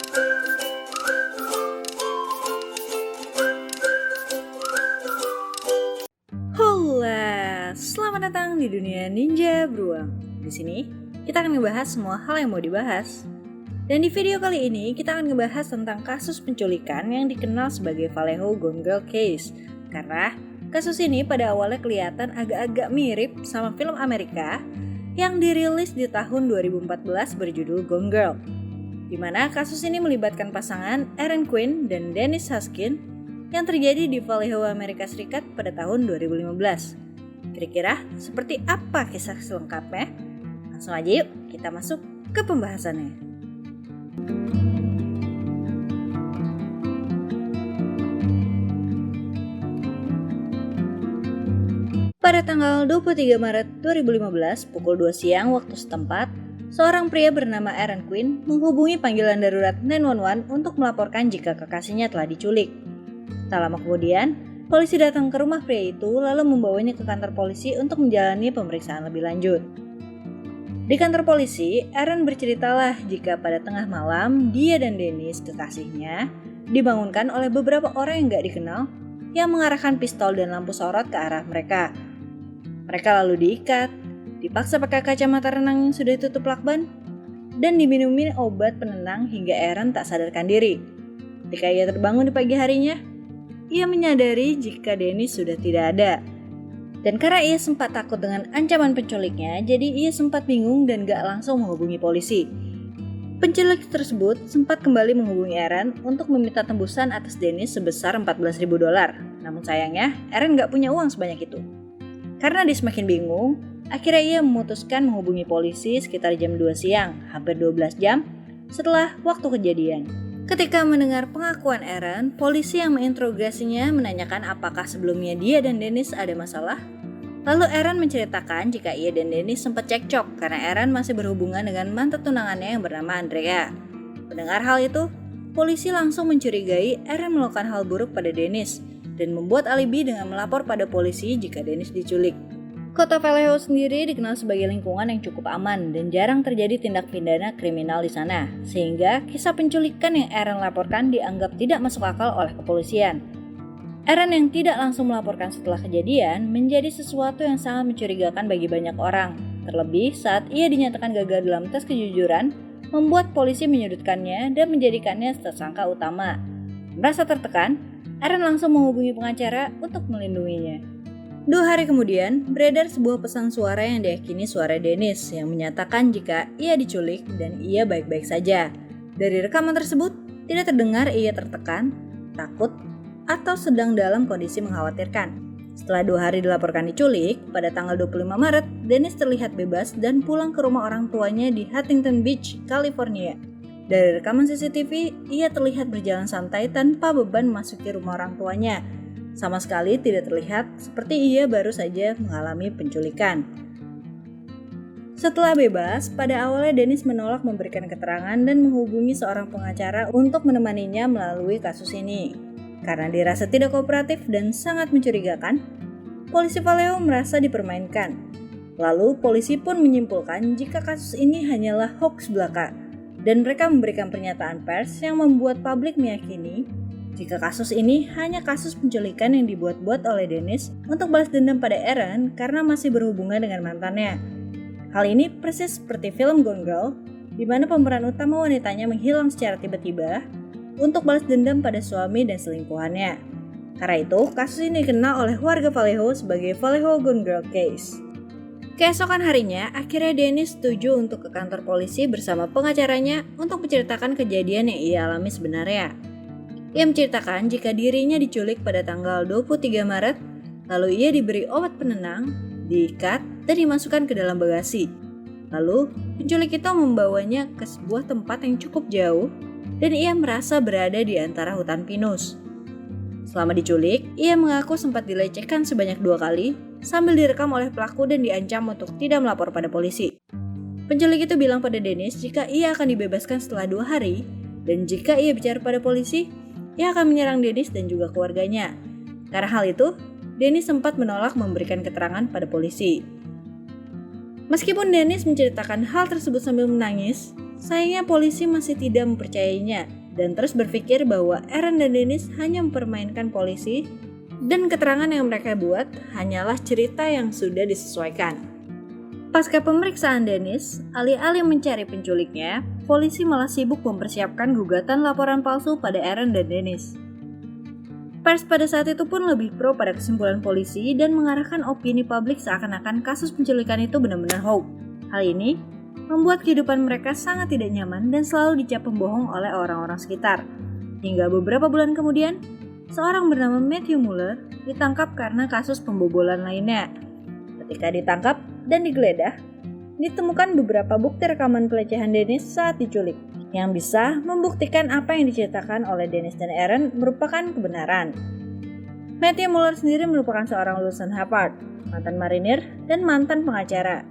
Hola, selamat datang di dunia ninja beruang. Di sini kita akan ngebahas semua hal yang mau dibahas. Dan di video kali ini kita akan ngebahas tentang kasus penculikan yang dikenal sebagai Vallejo Gone Girl Case. Karena kasus ini pada awalnya kelihatan agak-agak mirip sama film Amerika yang dirilis di tahun 2014 berjudul Gone Girl, di mana kasus ini melibatkan pasangan Erin Quinn dan Dennis Huskin yang terjadi di Vallejo, Amerika Serikat pada tahun 2015. Kira-kira seperti apa kisah selengkapnya? Langsung aja yuk kita masuk ke pembahasannya. Pada tanggal 23 Maret 2015 pukul 2 siang waktu setempat, seorang pria bernama Erin Quinn menghubungi panggilan darurat 911 untuk melaporkan jika kekasihnya telah diculik. Tak lama kemudian, polisi datang ke rumah pria itu lalu membawanya ke kantor polisi untuk menjalani pemeriksaan lebih lanjut. Di kantor polisi, Erin berceritalah jika pada tengah malam dia dan Dennis, kekasihnya, dibangunkan oleh beberapa orang yang gak dikenal yang mengarahkan pistol dan lampu sorot ke arah mereka. Mereka lalu diikat, dipaksa pakai kacamata renang yang sudah ditutup lakban, dan diminumi obat penenang hingga Erin tak sadarkan diri. Ketika ia terbangun di pagi harinya, ia menyadari jika Dennis sudah tidak ada. Dan karena ia sempat takut dengan ancaman penculiknya, jadi ia sempat bingung dan gak langsung menghubungi polisi. Penculik tersebut sempat kembali menghubungi Erin untuk meminta tembusan atas Dennis sebesar $14.000. Namun sayangnya, Erin gak punya uang sebanyak itu. Karena dia semakin bingung, akhirnya ia memutuskan menghubungi polisi sekitar jam 2 siang, hampir 12 jam setelah waktu kejadian. Ketika mendengar pengakuan Erin, polisi yang menginterogasinya menanyakan apakah sebelumnya dia dan Dennis ada masalah. Lalu Erin menceritakan jika ia dan Dennis sempat cekcok karena Erin masih berhubungan dengan mantan tunangannya yang bernama Andrea. Mendengar hal itu, polisi langsung mencurigai Erin melakukan hal buruk pada Dennis dan membuat alibi dengan melapor pada polisi jika Dennis diculik. Kota Vallejo sendiri dikenal sebagai lingkungan yang cukup aman dan jarang terjadi tindak pidana kriminal di sana, sehingga kisah penculikan yang Erin laporkan dianggap tidak masuk akal oleh kepolisian. Erin yang tidak langsung melaporkan setelah kejadian menjadi sesuatu yang sangat mencurigakan bagi banyak orang, terlebih saat ia dinyatakan gagal dalam tes kejujuran, membuat polisi menyudutkannya dan menjadikannya tersangka utama. Merasa tertekan, Erin langsung menghubungi pengacara untuk melindunginya. 2 hari kemudian, beredar sebuah pesan suara yang diyakini suara Dennis yang menyatakan jika ia diculik dan ia baik-baik saja. Dari rekaman tersebut, tidak terdengar ia tertekan, takut, atau sedang dalam kondisi mengkhawatirkan. Setelah 2 hari dilaporkan diculik, pada tanggal 25 Maret, Dennis terlihat bebas dan pulang ke rumah orang tuanya di Huntington Beach, California. Dari rekaman CCTV, ia terlihat berjalan santai tanpa beban memasuki rumah orang tuanya. Sama sekali tidak terlihat seperti ia baru saja mengalami penculikan. Setelah bebas, pada awalnya Dennis menolak memberikan keterangan dan menghubungi seorang pengacara untuk menemaninya melalui kasus ini. Karena dirasa tidak kooperatif dan sangat mencurigakan, polisi Vallejo merasa dipermainkan. Lalu polisi pun menyimpulkan jika kasus ini hanyalah hoaks belaka, dan mereka memberikan pernyataan pers yang membuat publik meyakini jika kasus ini hanya kasus penculikan yang dibuat-buat oleh Dennis untuk balas dendam pada Erin karena masih berhubungan dengan mantannya. Hal ini persis seperti film Gone Girl, di mana pemeran utama wanitanya menghilang secara tiba-tiba untuk balas dendam pada suami dan selingkuhannya. Karena itu, kasus ini dikenal oleh warga Vallejo sebagai Vallejo Gone Girl Case. Keesokan harinya, akhirnya Dennis setuju untuk ke kantor polisi bersama pengacaranya untuk menceritakan kejadian yang ia alami sebenarnya. Ia menceritakan jika dirinya diculik pada tanggal 23 Maret, lalu ia diberi obat penenang, diikat, dan dimasukkan ke dalam bagasi. Lalu, penculik itu membawanya ke sebuah tempat yang cukup jauh, dan ia merasa berada di antara hutan pinus. Selama diculik, ia mengaku sempat dilecehkan sebanyak 2 kali, sambil direkam oleh pelaku dan diancam untuk tidak melapor pada polisi. Penculik itu bilang pada Dennis jika ia akan dibebaskan setelah 2 hari, dan jika ia bicara pada polisi, ia akan menyerang Dennis dan juga keluarganya. Karena hal itu, Dennis sempat menolak memberikan keterangan pada polisi. Meskipun Dennis menceritakan hal tersebut sambil menangis, sayangnya polisi masih tidak mempercayainya dan terus berpikir bahwa Aaron dan Dennis hanya mempermainkan polisi dan keterangan yang mereka buat hanyalah cerita yang sudah disesuaikan. Pasca pemeriksaan Dennis, alih-alih mencari penculiknya, polisi malah sibuk mempersiapkan gugatan laporan palsu pada Aaron dan Dennis. Pers pada saat itu pun lebih pro pada kesimpulan polisi dan mengarahkan opini publik seakan-akan kasus penculikan itu benar-benar hoax. Hal ini membuat kehidupan mereka sangat tidak nyaman dan selalu dicap pembohong oleh orang-orang sekitar. Hingga beberapa bulan kemudian, seorang bernama Matthew Mueller ditangkap karena kasus pembobolan lainnya. Ketika ditangkap dan digeledah, ditemukan beberapa bukti rekaman pelecehan Dennis saat diculik yang bisa membuktikan apa yang diceritakan oleh Dennis dan Aaron merupakan kebenaran. Matthew Mueller sendiri merupakan seorang lulusan Harvard, mantan marinir, dan mantan pengacara.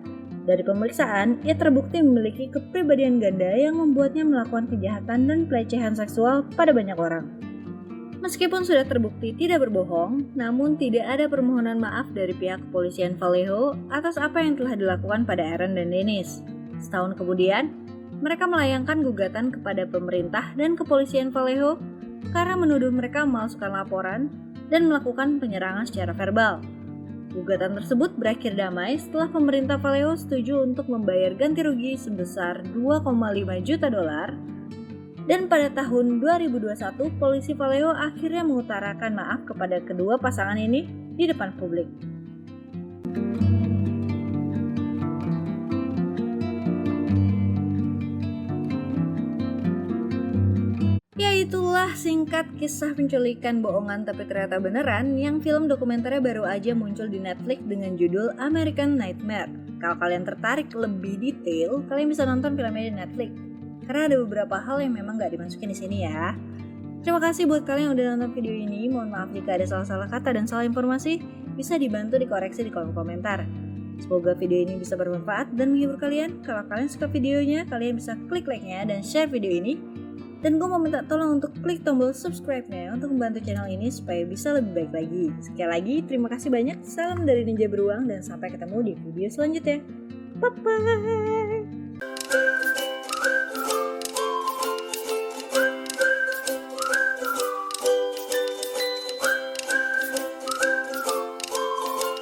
Dari pemeriksaan, ia terbukti memiliki kepribadian ganda yang membuatnya melakukan kejahatan dan pelecehan seksual pada banyak orang. Meskipun sudah terbukti tidak berbohong, namun tidak ada permohonan maaf dari pihak kepolisian Vallejo atas apa yang telah dilakukan pada Aaron dan Dennis. Setahun kemudian, mereka melayangkan gugatan kepada pemerintah dan kepolisian Vallejo karena menuduh mereka memalsukan laporan dan melakukan penyerangan secara verbal. Gugatan tersebut berakhir damai setelah pemerintah Vallejo setuju untuk membayar ganti rugi sebesar $2,5 juta. Dan pada tahun 2021, polisi Vallejo akhirnya mengutarakan maaf kepada kedua pasangan ini di depan publik. Ya, itulah singkat kisah penculikan bohongan tapi ternyata beneran yang film dokumenternya baru aja muncul di Netflix dengan judul American Nightmare. Kalau kalian tertarik lebih detail, kalian bisa nonton filmnya di Netflix. Karena ada beberapa hal yang memang gak dimasukin di sini ya. Terima kasih buat kalian yang udah nonton video ini. Mohon maaf jika ada salah-salah kata dan salah informasi. Bisa dibantu dikoreksi di kolom komentar. Semoga video ini bisa bermanfaat dan menghibur kalian. Kalau kalian suka videonya, kalian bisa klik like-nya dan share video ini. Dan gue mau minta tolong untuk klik tombol subscribe-nya untuk membantu channel ini supaya bisa lebih baik lagi. Sekali lagi, terima kasih banyak. Salam dari Ninja Beruang dan sampai ketemu di video selanjutnya. Bye-bye!